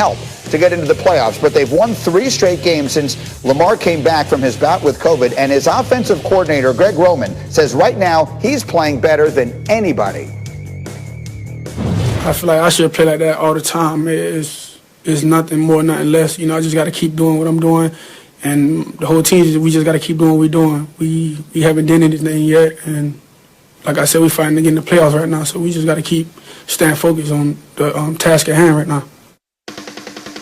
help to get into the playoffs, but they've won 3 straight games since Lamar came back from his bout with COVID, and his offensive coordinator, Greg Roman, says right now he's playing better than anybody. I feel like I should play like that all the time. It's nothing more, nothing less. You know, I just got to keep doing what I'm doing, and the whole team, we just got to keep doing what we're doing. We haven't done anything yet, and like I said, we're fighting to get in the playoffs right now, so we just got to keep staying focused on the task at hand right now.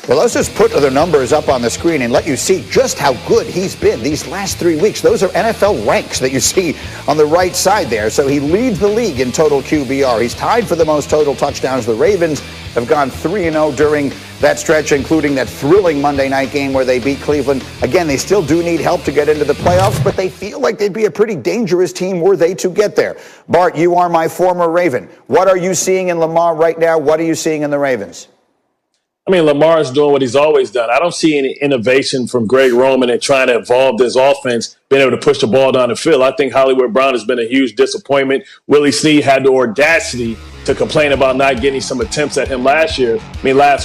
Well, let's just put the numbers up on the screen and let you see just how good he's been these last 3 weeks. Those are NFL ranks that you see on the right side there. So he leads the league in total QBR. He's tied for the most total touchdowns. The Ravens have gone 3-0 during that stretch, including that thrilling Monday night game where they beat Cleveland. Again, they still do need help to get into the playoffs, but they feel like they'd be a pretty dangerous team were they to get there. Bart, you are my former Raven. What are you seeing in Lamar right now? What are you seeing in the Ravens? I mean, Lamar is doing what he's always done. I don't see any innovation from Greg Roman in trying to evolve this offense, being able to push the ball down the field. I think Hollywood Brown has been a huge disappointment. Willie Snead had the audacity to complain about not getting some attempts at him last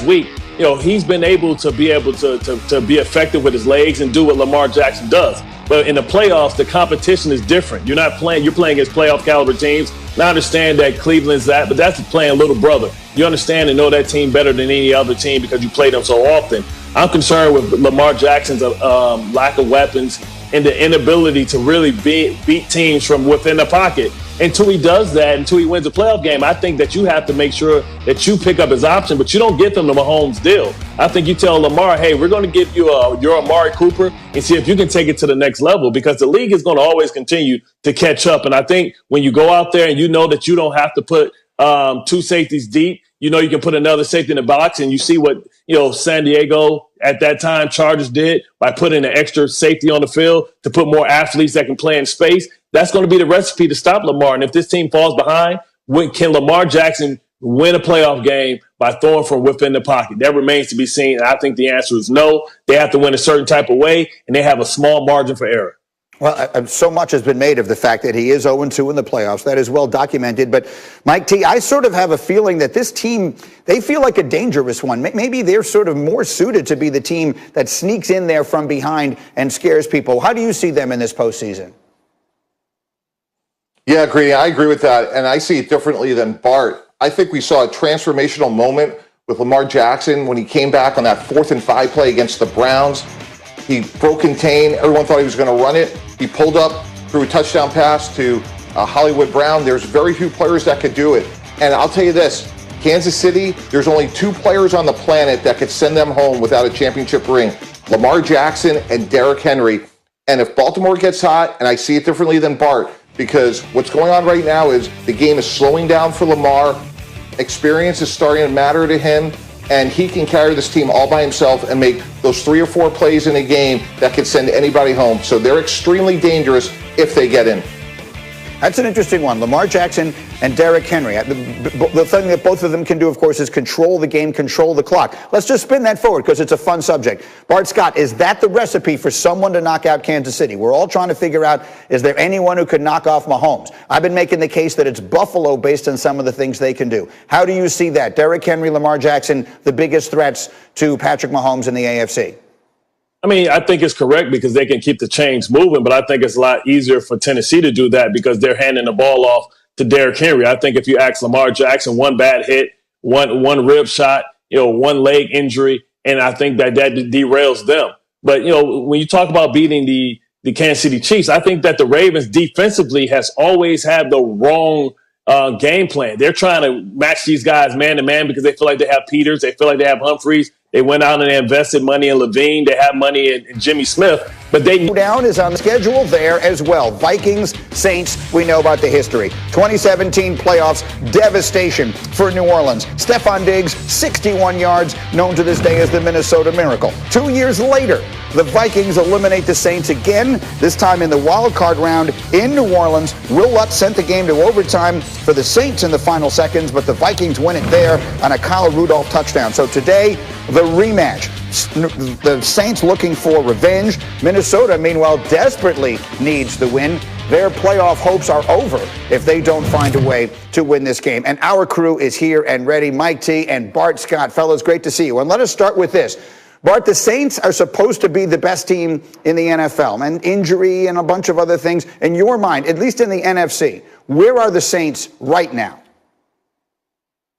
week. You know, he's been able to be effective with his legs and do what Lamar Jackson does. But in the playoffs, the competition is different. You're playing against playoff caliber teams. And I understand that Cleveland's that, but that's playing little brother. You understand and know that team better than any other team because you play them so often. I'm concerned with Lamar Jackson's lack of weapons and the inability to really beat teams from within the pocket. Until he does that, until he wins a playoff game, I think that you have to make sure that you pick up his option, but you don't get them the Mahomes deal. I think you tell Lamar, hey, we're going to give you your Amari Cooper and see if you can take it to the next level, because the league is going to always continue to catch up. And I think when you go out there and you know that you don't have to put 2 safeties deep, you know you can put another safety in the box, and you see what San Diego at that time Chargers did by putting an extra safety on the field to put more athletes that can play in space. That's going to be the recipe to stop Lamar. And if this team falls behind, can Lamar Jackson win a playoff game by throwing from within the pocket? That remains to be seen. And I think the answer is no. They have to win a certain type of way, and they have a small margin for error. Well, so much has been made of the fact that he is 0-2 in the playoffs. That is well documented. But, Mike T., I sort of have a feeling that this team, they feel like a dangerous one. Maybe they're sort of more suited to be the team that sneaks in there from behind and scares people. How do you see them in this postseason? Yeah, Grady, I agree with that, and I see it differently than Bart. I think we saw a transformational moment with Lamar Jackson when he came back on that 4th and 5 play against the Browns. He broke contain. Everyone thought he was going to run it. He pulled up, threw a touchdown pass to Hollywood Brown. There's very few players that could do it. And I'll tell you this, Kansas City, there's only 2 players on the planet that could send them home without a championship ring, Lamar Jackson and Derrick Henry. And if Baltimore gets hot, and I see it differently than Bart, because what's going on right now is the game is slowing down for Lamar. Experience is starting to matter to him, and he can carry this team all by himself and make those 3 or 4 plays in a game that could send anybody home. So they're extremely dangerous if they get in. That's an interesting one. Lamar Jackson and Derrick Henry. The thing that both of them can do, of course, is control the game, control the clock. Let's just spin that forward because it's a fun subject. Bart Scott, is that the recipe for someone to knock out Kansas City? We're all trying to figure out, is there anyone who could knock off Mahomes? I've been making the case that it's Buffalo based on some of the things they can do. How do you see that? Derrick Henry, Lamar Jackson, the biggest threats to Patrick Mahomes in the AFC? I mean, I think it's correct because they can keep the chains moving, but I think it's a lot easier for Tennessee to do that because they're handing the ball off to Derrick Henry. I think if you ask Lamar Jackson, one bad hit, one rib shot, one leg injury, and I think that derails them. But, when you talk about beating the Kansas City Chiefs, I think that the Ravens defensively has always had the wrong game plan. They're trying to match these guys man to man because they feel like they have Peters, they feel like they have Humphreys. They went out and they invested money in Levine. They have money in Jimmy Smith, but they down is on the schedule there as well. Vikings, Saints, we know about the history. 2017 playoffs, devastation for New Orleans. Stephon Diggs, 61 yards, known to this day as the Minnesota Miracle. 2 years later, the Vikings eliminate the Saints again, this time in the wild card round in New Orleans. Will Lutz sent the game to overtime for the Saints in the final seconds, but the Vikings win it there on a Kyle Rudolph touchdown. So today, the rematch. The Saints looking for revenge. Minnesota, meanwhile, desperately needs the win. Their playoff hopes are over if they don't find a way to win this game. And our crew is here and ready. Mike T and Bart Scott. Fellas, great to see you. And let us start with this. Bart, the Saints are supposed to be the best team in the NFL, and injury and a bunch of other things. In your mind, at least in the NFC, where are the Saints right now?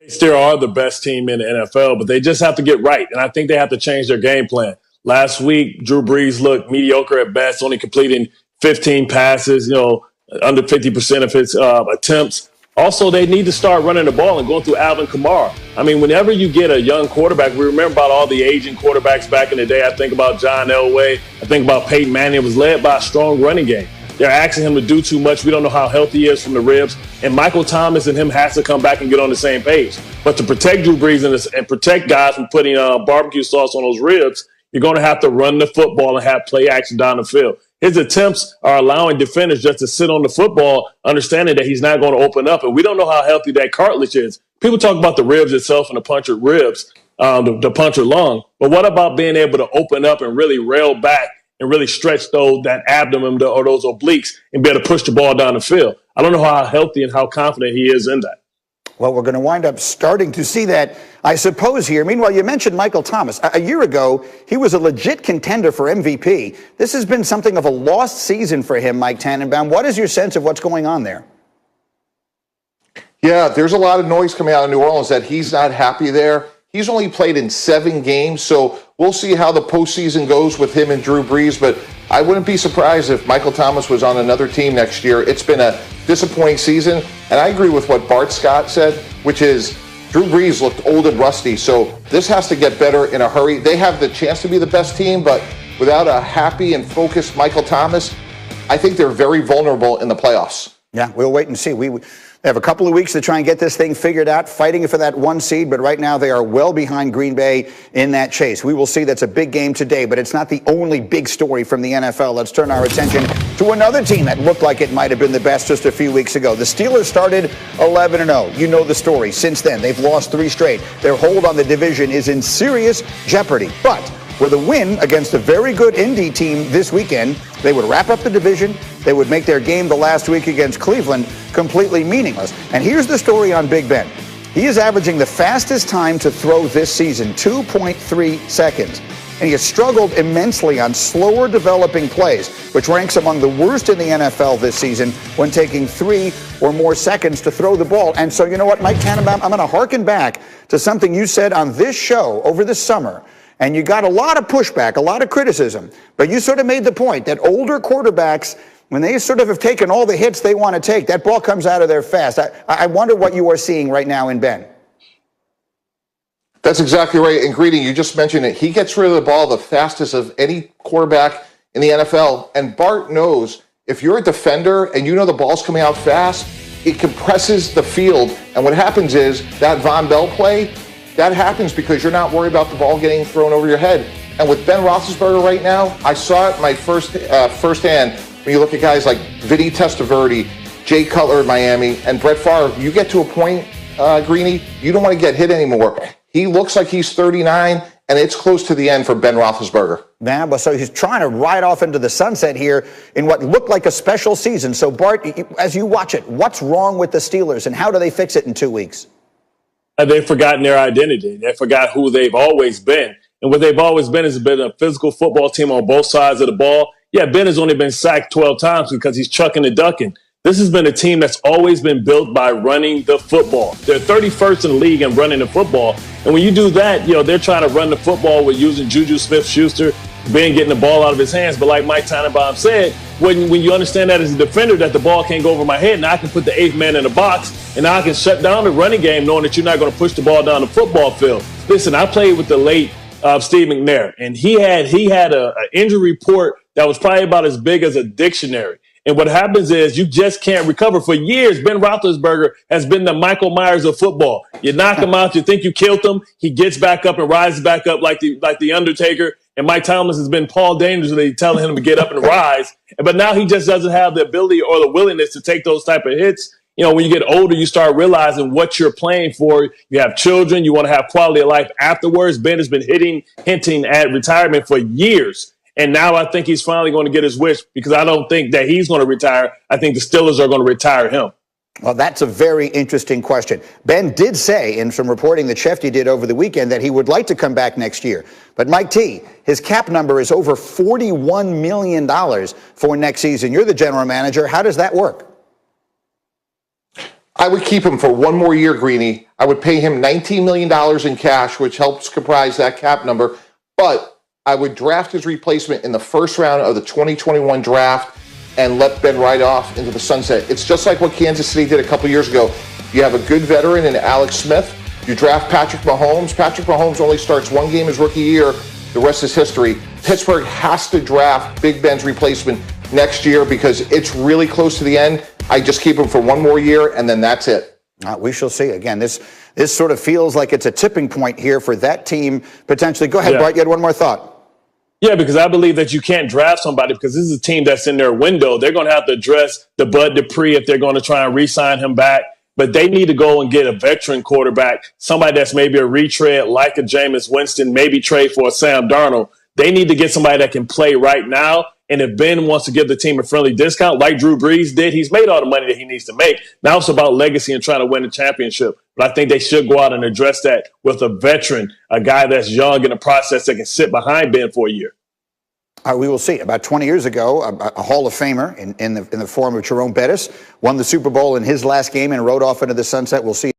They still are the best team in the NFL, but they just have to get right. And I think they have to change their game plan. Last week, Drew Brees looked mediocre at best, only completing 15 passes, under 50% of his attempts. Also, they need to start running the ball and going through Alvin Kamara. I mean, whenever you get a young quarterback, we remember about all the aging quarterbacks back in the day. I think about John Elway. I think about Peyton Manning. It was led by a strong running game. They're asking him to do too much. We don't know how healthy he is from the ribs. And Michael Thomas and him has to come back and get on the same page. But to protect Drew Brees and protect guys from putting barbecue sauce on those ribs, you're going to have to run the football and have play action down the field. His attempts are allowing defenders just to sit on the football, understanding that he's not going to open up. And we don't know how healthy that cartilage is. People talk about the ribs itself and the punctured ribs, the punctured lung. But what about being able to open up and really rail back and really stretch that abdomen or those obliques and be able to push the ball down the field? I don't know how healthy and how confident he is in that. Well, we're going to wind up starting to see that, I suppose, here. Meanwhile, you mentioned Michael Thomas. A year ago, he was a legit contender for MVP. This has been something of a lost season for him, Mike Tannenbaum. What is your sense of what's going on there? Yeah, there's a lot of noise coming out of New Orleans that he's not happy there. He's only played in 7 games, so we'll see how the postseason goes with him and Drew Brees, but I wouldn't be surprised if Michael Thomas was on another team next year. It's been a disappointing season, and I agree with what Bart Scott said, which is Drew Brees looked old and rusty, so this has to get better in a hurry. They have the chance to be the best team, but without a happy and focused Michael Thomas, I think they're very vulnerable in the playoffs. Yeah, we'll wait and see. We have a couple of weeks to try and get this thing figured out, fighting for that 1 seed, but right now they are well behind Green Bay in that chase. We will see. That's a big game today, but it's not the only big story from the NFL. Let's turn our attention to another team that looked like it might have been the best just a few weeks ago. The Steelers started 11-0. You know the story. Since then, they've lost 3 straight. Their hold on the division is in serious jeopardy, but with a win against a very good Indy team this weekend, they would wrap up the division. They would make their game the last week against Cleveland completely meaningless. And here's the story on Big Ben. He is averaging the fastest time to throw this season, 2.3 seconds. And he has struggled immensely on slower developing plays, which ranks among the worst in the NFL this season when taking 3 or more seconds to throw the ball. And so, you know what, Mike Tannenbaum, I'm going to harken back to something you said on this show over the summer. And you got a lot of pushback, a lot of criticism. But you sort of made the point that older quarterbacks, when they sort of have taken all the hits they want to take, that ball comes out of there fast. I wonder what you are seeing right now in Ben. That's exactly right. And Greedy, you just mentioned it. He gets rid of the ball the fastest of any quarterback in the NFL. And Bart knows if you're a defender and you know the ball's coming out fast, it compresses the field. And what happens is that Von Bell play, that happens because you're not worried about the ball getting thrown over your head. And with Ben Roethlisberger right now, I saw it my firsthand when you look at guys like Vinny Testaverde, Jay Cutler in Miami, and Brett Favre. You get to a point, Greeny, you don't want to get hit anymore. He looks like he's 39, and it's close to the end for Ben Roethlisberger. Yeah, but so he's trying to ride off into the sunset here in what looked like a special season. So, Bart, as you watch it, what's wrong with the Steelers, and how do they fix it in 2 weeks? They've forgotten their identity. They forgot who they've always been. And what they've always been is been a physical football team on both sides of the ball. Yeah, Ben has only been sacked 12 times because he's chucking and ducking. This has been a team that's always been built by running the football. They're 31st in the league in running the football. And when you do that, they're trying to run the football with using Juju Smith-Schuster, Ben getting the ball out of his hands. But like Mike Tannenbaum said, when you understand that as a defender, that the ball can't go over my head, now I can put the 8th man in the box, and now I can shut down the running game knowing that you're not going to push the ball down the football field. Listen, I played with the late Steve McNair, and he had an injury report that was probably about as big as a dictionary. And what happens is you just can't recover. For years, Ben Roethlisberger has been the Michael Myers of football. You knock him out, you think you killed him, he gets back up and rises back up like the Undertaker. And Mike Thomas has been Paul Dangerously telling him to get up and rise. But now he just doesn't have the ability or the willingness to take those type of hits. when you get older, you start realizing what you're playing for. You have children. You want to have quality of life afterwards. Ben has been hinting at retirement for years. And now I think he's finally going to get his wish, because I don't think that he's going to retire. I think the Steelers are going to retire him. Well, that's a very interesting question. Ben did say in some reporting that Shefty did over the weekend that he would like to come back next year. But Mike T, his cap number is over $41 million for next season. You're the general manager. How does that work? I would keep him for one more year, Greeny. I would pay him $19 million in cash, which helps comprise that cap number. But I would draft his replacement in the first round of the 2021 draft and let Ben ride off into the sunset. It's just like what Kansas City did a couple years ago. You have a good veteran in Alex Smith. You draft Patrick Mahomes. Patrick Mahomes only starts one game his rookie year. The rest is history. Pittsburgh has to draft Big Ben's replacement next year because it's really close to the end. I just keep him for one more year, and then that's it. We shall see. Again, this sort of feels like it's a tipping point here for that team potentially. Go ahead, Yeah. Bart. You had one more thought. Yeah, because I believe that you can't draft somebody because this is a team that's in their window. They're going to have to address the Bud Dupree if they're going to try and re-sign him back. But they need to go and get a veteran quarterback, somebody that's maybe a retread like a Jameis Winston, maybe trade for a Sam Darnold. They need to get somebody that can play right now. And if Ben wants to give the team a friendly discount like Drew Brees did, he's made all the money that he needs to make. Now it's about legacy and trying to win a championship. But I think they should go out and address that with a veteran, a guy that's young in the process that can sit behind Ben for a year. We will see. About 20 years ago, a Hall of Famer in the form of Jerome Bettis won the Super Bowl in his last game and rode off into the sunset. We'll see.